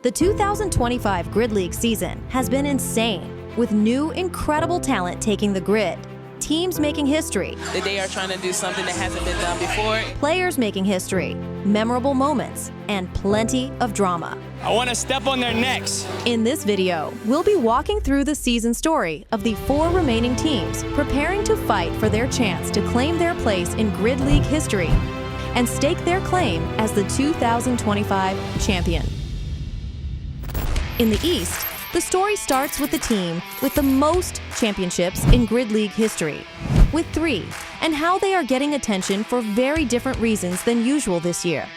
The 2025 Grid League season has been insane, with new, incredible talent taking the grid, teams making history, They are trying to do something that hasn't been done before. players making history, memorable moments, and plenty of drama. I want to step on their necks. In this video, we'll be walking through the season story of the 4 remaining teams preparing to fight for their chance to claim their place in Grid League history and stake their claim as the 2025 champion. In the East, the story starts with the team with the most championships in Grid League history, with 3, and how they are getting attention for very different reasons than usual this year.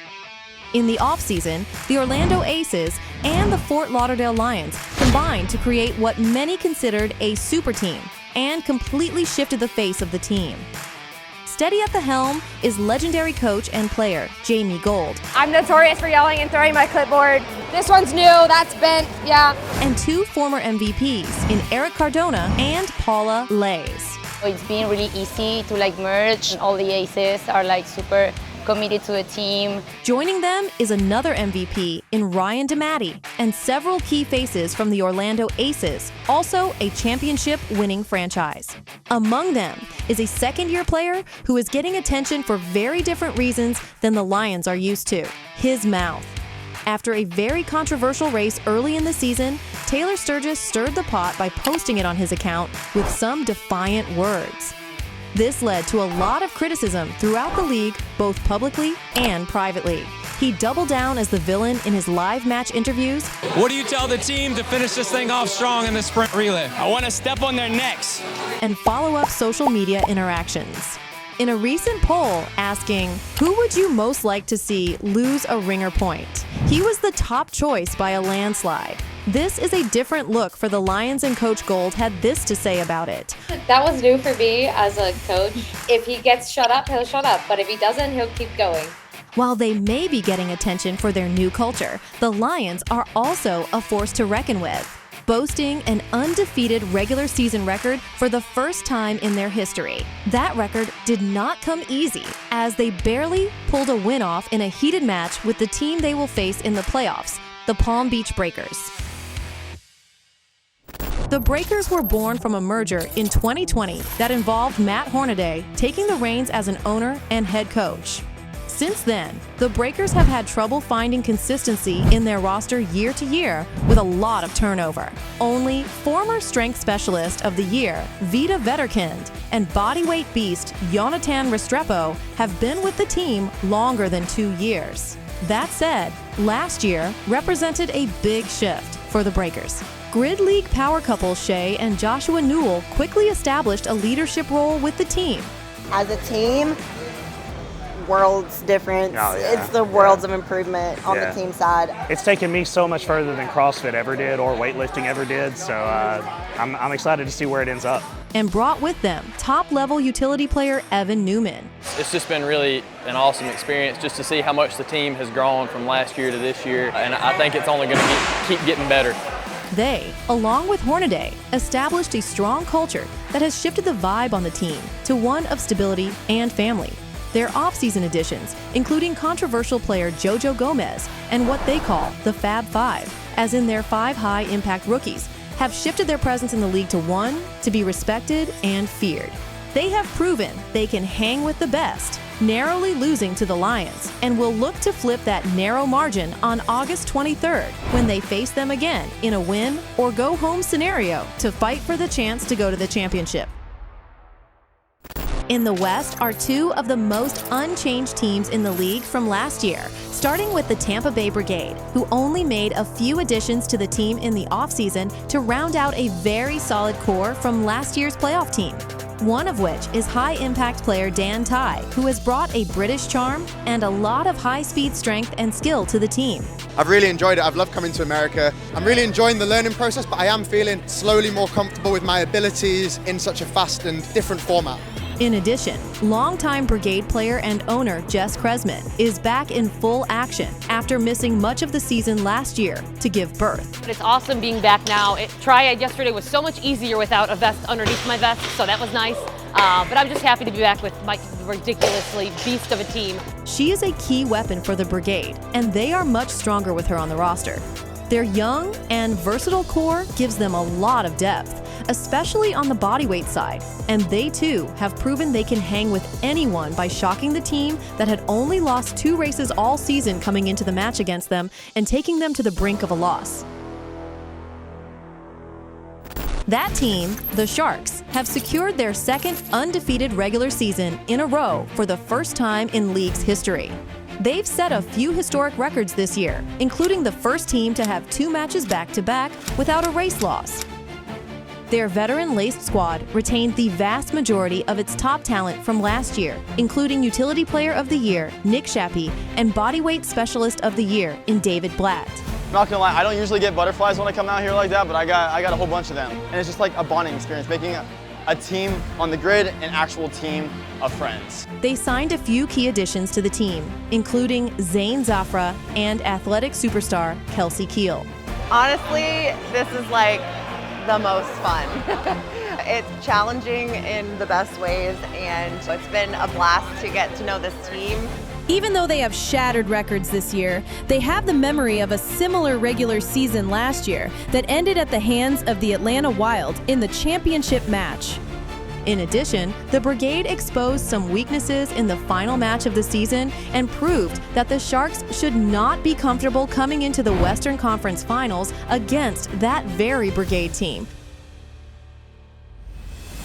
In the offseason, the Orlando Aces and the Fort Lauderdale Lions combined to create what many considered a super team and completely shifted the face of the team. Steady at the helm is legendary coach and player Jamie Gold. I'm notorious for yelling and throwing my clipboard. This one's new, that's bent, yeah. And 2 former MVPs in Eric Cardona and Paula Lays. It's been really easy to merge. All the aces are super committed to the team. Joining them is another MVP in Ryan DeMatti and several key faces from the Orlando Aces, also a championship-winning franchise. Among them is a second-year player who is getting attention for very different reasons than the Lions are used to: his mouth. After a very controversial race early in the season, Taylor Sturgis stirred the pot by posting it on his account with some defiant words. This led to a lot of criticism throughout the league, both publicly and privately. He doubled down as the villain in his live match interviews. What do you tell the team to finish this thing off strong in the sprint relay? I want to step on their necks. And follow-up social media interactions. In a recent poll asking, who would you most like to see lose a ringer point? He was the top choice by a landslide. This is a different look for the Lions, and Coach Gold had this to say about it. That was new for me as a coach. If he gets shut up, he'll shut up. But if he doesn't, he'll keep going. While they may be getting attention for their new culture, the Lions are also a force to reckon with, boasting an undefeated regular season record for the first time in their history. That record did not come easy, as they barely pulled a win off in a heated match with the team they will face in the playoffs, the Palm Beach Breakers. The Breakers were born from a merger in 2020 that involved Matt Hornaday taking the reins as an owner and head coach. Since then, the Breakers have had trouble finding consistency in their roster year to year with a lot of turnover. Only former strength specialist of the year, Vita Vetterkind, and bodyweight beast, Jonathan Restrepo, have been with the team longer than 2 years. That said, last year represented a big shift for the Breakers. Grid League power couple Shea and Joshua Newell quickly established a leadership role with the team. As a team, worlds difference. Oh, yeah. It's the worlds of improvement on the team side. It's taken me so much further than CrossFit ever did or weightlifting ever did, so I'm excited to see where it ends up. And brought with them top-level utility player Evan Newman. It's just been really an awesome experience just to see how much the team has grown from last year to this year, and I think it's only going to keep getting better. They, along with Hornaday, established a strong culture that has shifted the vibe on the team to one of stability and family. Their off-season additions, including controversial player Jojo Gomez and what they call the Fab Five, as in their 5 high-impact rookies, have shifted their presence in the league to one to be respected and feared. They have proven they can hang with the best, narrowly losing to the Lions, and will look to flip that narrow margin on August 23rd when they face them again in a win or go home scenario to fight for the chance to go to the championship. In the West are 2 of the most unchanged teams in the league from last year, starting with the Tampa Bay Brigade, who only made a few additions to the team in the offseason to round out a very solid core from last year's playoff team. One of which is high-impact player Dan Tye, who has brought a British charm and a lot of high-speed strength and skill to the team. I've really enjoyed it. I've loved coming to America. I'm really enjoying the learning process, but I am feeling slowly more comfortable with my abilities in such a fast and different format. In addition, longtime Brigade player and owner Jess Kresman is back in full action after missing much of the season last year to give birth. It's awesome being back now. Triad yesterday was so much easier without a vest underneath my vest, so that was nice. But I'm just happy to be back with my ridiculously beast of a team. She is a key weapon for the Brigade, and they are much stronger with her on the roster. Their young and versatile core gives them a lot of depth, especially on the bodyweight side, and they too have proven they can hang with anyone by shocking the team that had only lost 2 races all season coming into the match against them and taking them to the brink of a loss. That team, the Sharks, have secured their second undefeated regular season in a row for the first time in league's history. They've set a few historic records this year, including the first team to have 2 matches back-to-back without a race loss. Their veteran-laced squad retained the vast majority of its top talent from last year, including Utility Player of the Year, Nick Shappy, and Bodyweight Specialist of the Year in David Blatt. I'm not gonna lie, I don't usually get butterflies when I come out here like that, but I got a whole bunch of them. And it's just like a bonding experience, making a team on the grid, an actual team of friends. They signed a few key additions to the team, including Zane Zafra and athletic superstar Kelsey Keel. Honestly, this is like the most fun. It's challenging in the best ways, and it's been a blast to get to know this team. Even though they have shattered records this year, they have the memory of a similar regular season last year that ended at the hands of the Atlanta Wild in the championship match. In addition, the Brigade exposed some weaknesses in the final match of the season and proved that the Sharks should not be comfortable coming into the Western Conference Finals against that very Brigade team.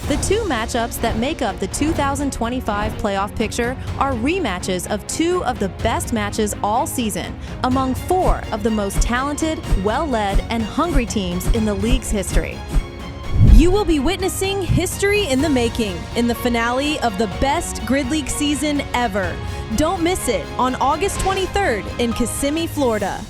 The 2 matchups that make up the 2025 playoff picture are rematches of 2 of the best matches all season among 4 of the most talented, well-led, and hungry teams in the league's history. You will be witnessing history in the making in the finale of the best Grid League season ever. Don't miss it on August 23rd in Kissimmee, Florida.